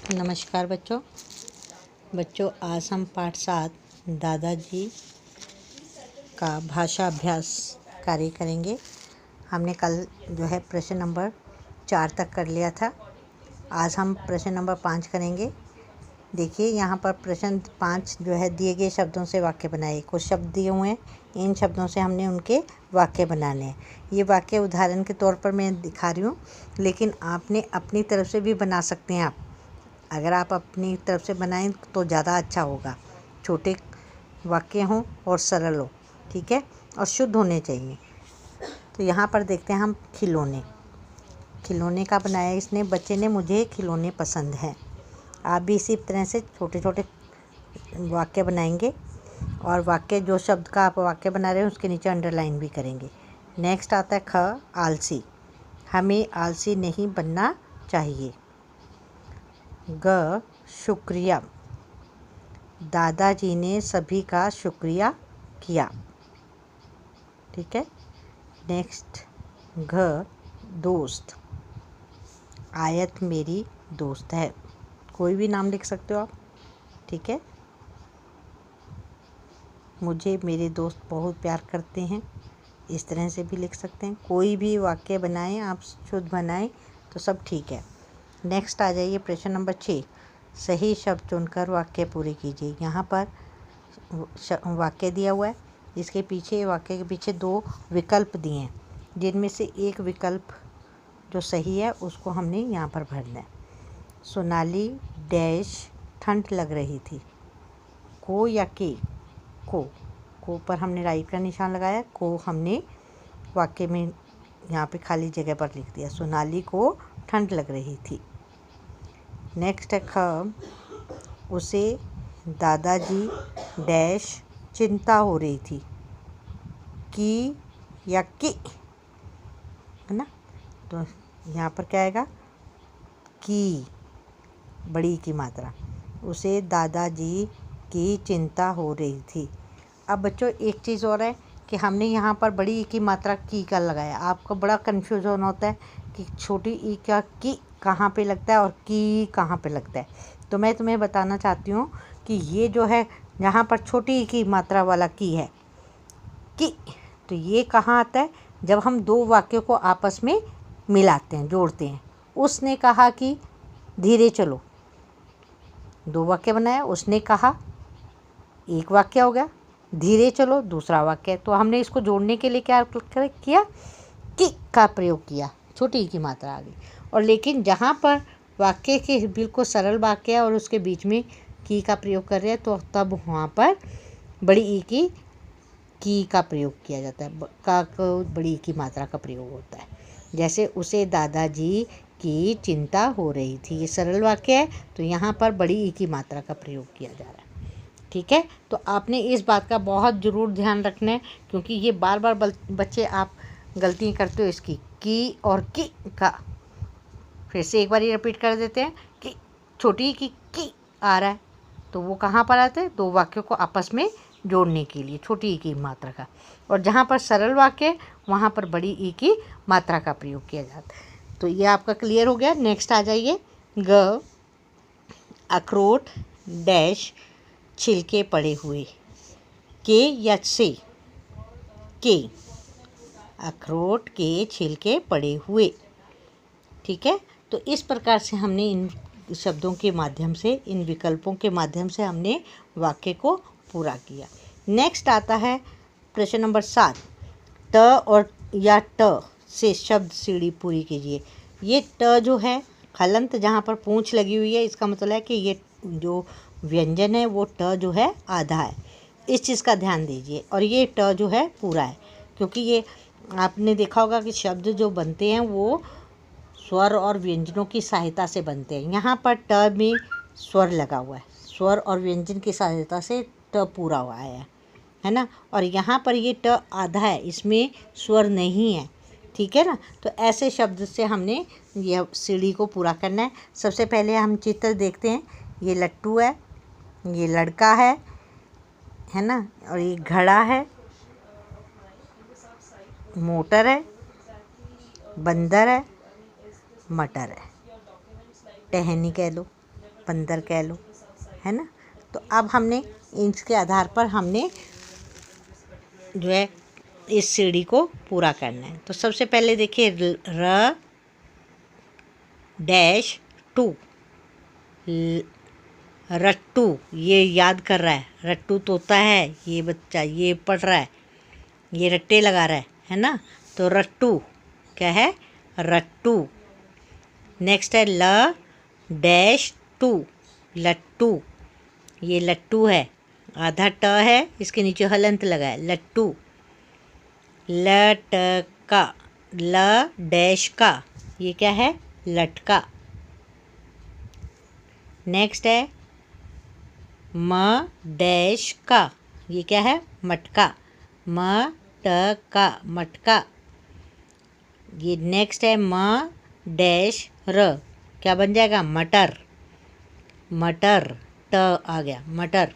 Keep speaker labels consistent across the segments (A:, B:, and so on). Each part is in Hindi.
A: नमस्कार बच्चों आज हम पाठ 7 दादाजी का भाषा अभ्यास कार्य करेंगे। हमने कल जो है प्रश्न नंबर 4 तक कर लिया था। आज हम प्रश्न नंबर 5 करेंगे। देखिए यहाँ पर प्रश्न 5 जो है दिए गए शब्दों से वाक्य बनाए। कुछ शब्द दिए हुए हैं, इन शब्दों से हमने उनके वाक्य बनाने हैं। ये वाक्य उदाहरण के तौर पर मैं दिखा रही हूँ, लेकिन आपने अपनी तरफ से भी बना सकते हैं। अगर आप अपनी तरफ से बनाएं तो ज़्यादा अच्छा होगा। छोटे वाक्य हों और सरल हो, ठीक है, और शुद्ध होने चाहिए। तो यहाँ पर देखते हैं हम खिलौने का बनाया इसने। बच्चे ने मुझे खिलौने पसंद हैं। आप भी इसी तरह से छोटे छोटे वाक्य बनाएंगे और वाक्य जो शब्द का आप वाक्य बना रहे हैं उसके नीचे अंडरलाइन भी करेंगे। नेक्स्ट आता है ख, आलसी। हमें आलसी नहीं बनना चाहिए। ग, शुक्रिया। दादाजी ने सभी का शुक्रिया किया। ठीक है। नेक्स्ट घ, दोस्त। आयत मेरी दोस्त है। कोई भी नाम लिख सकते हो आप, ठीक है। मुझे मेरे दोस्त बहुत प्यार करते हैं, इस तरह से भी लिख सकते हैं। कोई भी वाक्य बनाएं आप, शुद्ध बनाएं तो सब ठीक है। नेक्स्ट आ जाइए प्रश्न नंबर 6। सही शब्द चुनकर वाक्य पूरे कीजिए। यहाँ पर वाक्य दिया हुआ है, इसके पीछे वाक्य के पीछे 2 विकल्प दिए हैं, जिनमें से एक विकल्प जो सही है उसको हमने यहाँ पर भरना है। सोनाली डैश ठंड लग रही थी। को या के? को पर हमने राइट का निशान लगाया, को हमने वाक्य में यहाँ पे खाली जगह पर लिख दिया। सोनाली को ठंड लग रही थी। नेक्स्ट है ख, उसे दादाजी डैश चिंता हो रही थी। की या की, है ना। तो यहाँ पर क्या आएगा? की, बड़ी की मात्रा। उसे दादाजी की चिंता हो रही थी। अब बच्चों एक चीज़ और है कि हमने यहाँ पर बड़ी ई की मात्रा की का लगाया। आपको बड़ा कन्फ्यूजन होता है कि छोटी ई का की कहाँ पे लगता है और की कहाँ पे लगता है। तो मैं तुम्हें बताना चाहती हूँ कि ये जो है यहाँ पर छोटी ई की मात्रा वाला की है की, तो ये कहाँ आता है? जब हम 2 वाक्यों को आपस में मिलाते हैं, जोड़ते हैं। उसने कहा कि धीरे चलो। 2 वाक्य बनाया, उसने कहा एक वाक्य हो गया, धीरे चलो दूसरा वाक्य। तो हमने इसको जोड़ने के लिए क्या किया? की का प्रयोग किया, छोटी ई की मात्रा आ गई। और लेकिन जहाँ पर वाक्य के बिल्कुल सरल वाक्य है और उसके बीच में की का प्रयोग कर रहे हैं, तो तब वहाँ पर बड़ी ई की का प्रयोग किया जाता है। का को बड़ी ई की मात्रा का प्रयोग होता है। जैसे उसे दादाजी की चिंता हो रही थी, ये सरल वाक्य है, तो यहाँ पर बड़ी ई की मात्रा का प्रयोग किया जा रहा है। ठीक है। तो आपने इस बात का बहुत ज़रूर ध्यान रखना है, क्योंकि ये बार बार बच्चे आप गलती करते हो इसकी। की और की का फिर से एक बार ही रिपीट कर देते हैं कि छोटी की आ रहा है, तो वो कहाँ पर आता है? 2 वाक्यों को आपस में जोड़ने के लिए छोटी ई की मात्रा का। और जहाँ पर सरल वाक्य वहाँ पर बड़ी ई की मात्रा का प्रयोग किया जाता है। तो ये आपका क्लियर हो गया। नेक्स्ट आ जाइए ग, अखरोट डैश छिलके पड़े हुए। के या से? के, अखरोट के छिलके पड़े हुए। ठीक है। तो इस प्रकार से हमने इन शब्दों के माध्यम से, इन विकल्पों के माध्यम से हमने वाक्य को पूरा किया। नेक्स्ट आता है प्रश्न नंबर 7। ट और या ट से शब्द सीढ़ी पूरी कीजिए। ये ट जो है हलंत, जहाँ पर पूंछ लगी हुई है, इसका मतलब है कि ये जो व्यंजन है वो ट जो है आधा है। इस चीज़ का ध्यान दीजिए। और ये ट जो है पूरा है, क्योंकि ये आपने देखा होगा कि शब्द जो बनते हैं वो स्वर और व्यंजनों की सहायता से बनते हैं। यहाँ पर ट में स्वर लगा हुआ है, स्वर और व्यंजन की सहायता से ट पूरा हुआ है ना। और यहाँ पर ये ट आधा है, इसमें स्वर नहीं है, ठीक है ना। तो ऐसे शब्द से हमने यह सीढ़ी को पूरा करना है। सबसे पहले हम चित्र देखते हैं। ये लट्टू है, ये लड़का है ना, और ये घड़ा है, मोटर है, बंदर है, मटर है, टहनी कह लो। बंदर कह लो, है ना। तो अब हमने इसके आधार पर हमने जो है इस सीढ़ी को पूरा करना है। तो सबसे पहले देखिए र डैश टू, रट्टू, ये याद कर रहा है, रट्टू तोता है ये बच्चा, ये पढ़ रहा है, ये रट्टे लगा रहा है ना। तो रट्टू क्या है, रट्टू। नेक्स्ट है ल डैश टू, लट्टू, ये लट्टू है, आधा ट है, इसके नीचे हलंत लगा है, लट्टू। लटका, ल डैश का, ये क्या है, लटका। नेक्स्ट है म डैश का, ये क्या है, मटका, मटका, मटका। ये नेक्स्ट है म डैश र, क्या बन जाएगा, मटर, मटर, ट आ गया, मटर।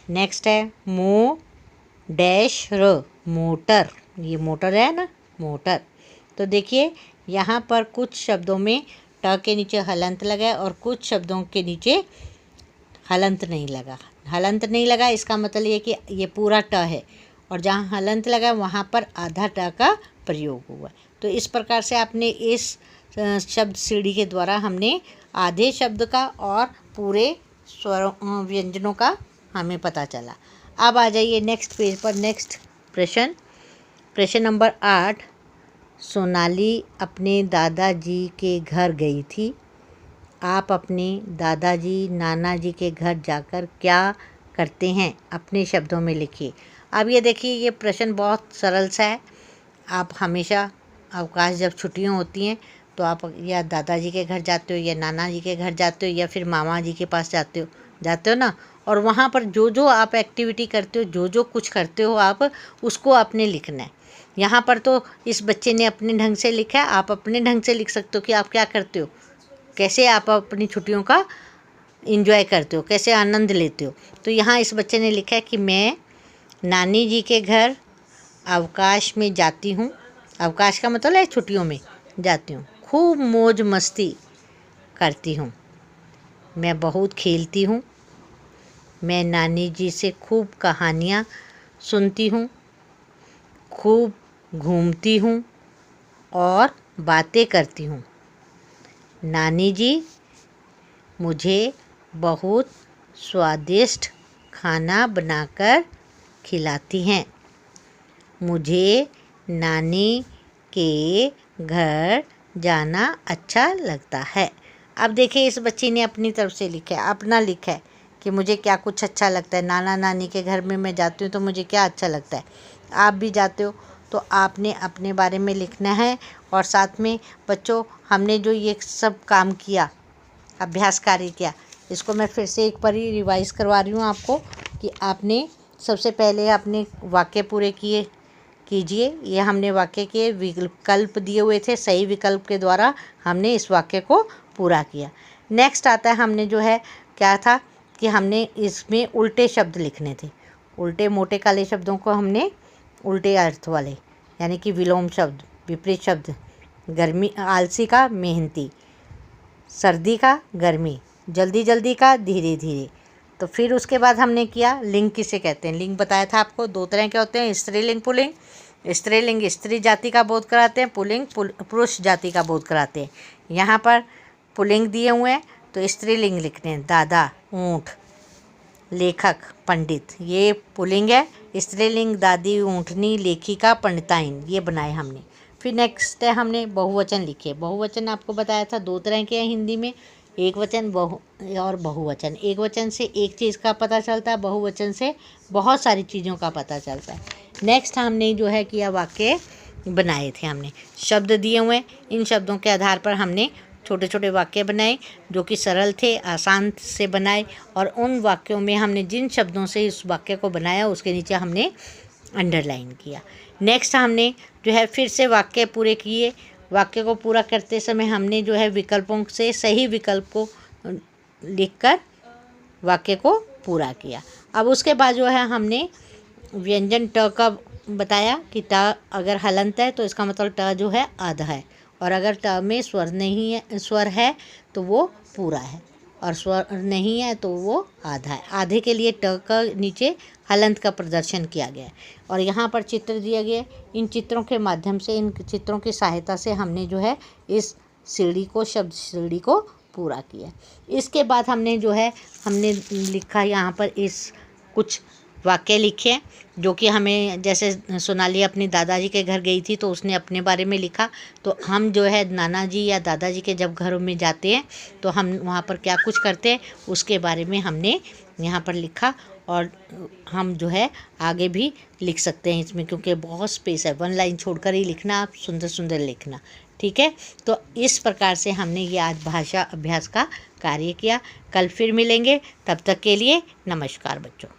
A: नेक्स्ट है मो डैश र, मोटर, ये मोटर है ना, मोटर। तो देखिए यहाँ पर कुछ शब्दों में ट के नीचे हलंत लगा है और कुछ शब्दों के नीचे हलंत नहीं लगा। हलंत नहीं लगा इसका मतलब ये कि ये पूरा ट है, और जहाँ हलंत लगा वहाँ पर आधा ट का प्रयोग हुआ। तो इस प्रकार से आपने इस शब्द सीढ़ी के द्वारा हमने आधे शब्द का और पूरे स्वरों व्यंजनों का हमें पता चला। अब आ जाइए नेक्स्ट पेज पर। नेक्स्ट प्रश्न नंबर 8। सोनाली अपने दादाजी के घर गई थी। आप अपने दादाजी नाना जी के घर जाकर क्या करते हैं, अपने शब्दों में लिखिए। अब ये देखिए, ये प्रश्न बहुत सरल सा है। आप हमेशा अवकाश जब छुट्टियां होती हैं तो आप या दादाजी के घर जाते हो या नाना जी के घर जाते हो या फिर मामा जी के पास जाते हो ना, और वहाँ पर जो जो आप एक्टिविटी करते हो, जो जो कुछ करते हो आप उसको आपने लिखना है। यहाँ पर तो इस बच्चे ने अपने ढंग से लिखा है, आप अपने ढंग से लिख सकते हो कि आप क्या करते हो, कैसे आप अपनी छुट्टियों का एंजॉय करते हो, कैसे आनंद लेते हो। तो यहाँ इस बच्चे ने लिखा है कि मैं नानी जी के घर अवकाश में जाती हूँ। अवकाश का मतलब है छुट्टियों में जाती हूँ। खूब मौज मस्ती करती हूँ। मैं बहुत खेलती हूँ। मैं नानी जी से खूब कहानियाँ सुनती हूँ। खूब घूमती हूँ और बातें करती हूँ। नानी जी मुझे बहुत स्वादिष्ट खाना बनाकर खिलाती हैं। मुझे नानी के घर जाना अच्छा लगता है। अब देखिए इस बच्ची ने अपनी तरफ से लिखा है, अपना लिखा है कि मुझे क्या कुछ अच्छा लगता है। नाना नानी के घर में मैं जाती हूँ तो मुझे क्या अच्छा लगता है। आप भी जाते हो तो आपने अपने बारे में लिखना है। और साथ में बच्चों, हमने जो ये सब काम किया, अभ्यास कार्य किया, इसको मैं फिर से एक बार ही रिवाइज़ करवा रही हूँ आपको कि आपने सबसे पहले अपने वाक्य पूरे कीजिए। ये हमने वाक्य के विकल्प दिए हुए थे, सही विकल्प के द्वारा हमने इस वाक्य को पूरा किया। नेक्स्ट आता है, हमने जो है क्या था कि हमने इसमें उल्टे शब्द लिखने थे। उल्टे मोटे काले शब्दों को हमने उल्टे अर्थ वाले, यानी कि विलोम शब्द, विपरीत शब्द, गर्मी आलसी का मेहनती, सर्दी का गर्मी, जल्दी जल्दी का धीरे धीरे। तो फिर उसके बाद हमने किया लिंग किसे कहते हैं। लिंग बताया था आपको, दो तरह के होते हैं, स्त्रीलिंग पुल्लिंग। स्त्रीलिंग स्त्री जाति का बोध कराते हैं, पुल्लिंग पुरुष जाति का बोध कराते हैं। यहाँ पर पुल्लिंग दिए हुए हैं तो स्त्रीलिंग लिखते हैं, दादा, ऊँट, लेखक, पंडित, ये पुल्लिंग है। स्त्रीलिंग दादी, ऊँटनी, लेखिका, पंडिताइन, ये बनाए हमने। फिर नेक्स्ट है हमने बहुवचन लिखे। बहुवचन आपको बताया था दो तरह के हैं हिंदी में, एक वचन और बहुवचन। एक वचन से एक चीज़ का पता चलता है, बहुवचन से बहुत सारी चीज़ों का पता चलता है। नेक्स्ट हमने जो है किया, वाक्य बनाए थे हमने, शब्द दिए हुए, इन शब्दों के आधार पर हमने छोटे छोटे वाक्य बनाए जो कि सरल थे, आसान से बनाए। और उन वाक्यों में हमने जिन शब्दों से इस वाक्य को बनाया उसके नीचे हमने अंडरलाइन किया। नेक्स्ट हमने जो है फिर से वाक्य पूरे किए। वाक्य को पूरा करते समय हमने जो है विकल्पों से सही विकल्प को लिखकर वाक्य को पूरा किया। अब उसके बाद जो है हमने व्यंजन ट का बताया कि ट अगर हलंत है तो इसका मतलब ट जो है आधा है, और अगर ट में स्वर नहीं है, स्वर है तो वो पूरा है। और स्वर नहीं है तो वो आधा है। आधे के लिए ट का नीचे हलंत का प्रदर्शन किया गया है। और यहाँ पर चित्र दिया गया है। इन चित्रों के माध्यम से, इन चित्रों की सहायता से हमने जो है इस सीढ़ी को, शब्द सीढ़ी को पूरा किया। इसके बाद हमने जो है हमने लिखा यहाँ पर इस कुछ वाक्य लिखे हैं जो कि हमें, जैसे सोनाली अपनी दादाजी के घर गई थी तो उसने अपने बारे में लिखा। तो हम जो है नाना जी या दादाजी के जब घरों में जाते हैं तो हम वहाँ पर क्या कुछ करते हैं उसके बारे में हमने यहाँ पर लिखा। और हम जो है आगे भी लिख सकते हैं इसमें, क्योंकि बहुत स्पेस है। 1 लाइन छोड़कर ही लिखना, आप सुंदर सुंदर लिखना, ठीक है। तो इस प्रकार से हमने ये आज भाषा अभ्यास का कार्य किया। कल फिर मिलेंगे, तब तक के लिए नमस्कार बच्चों।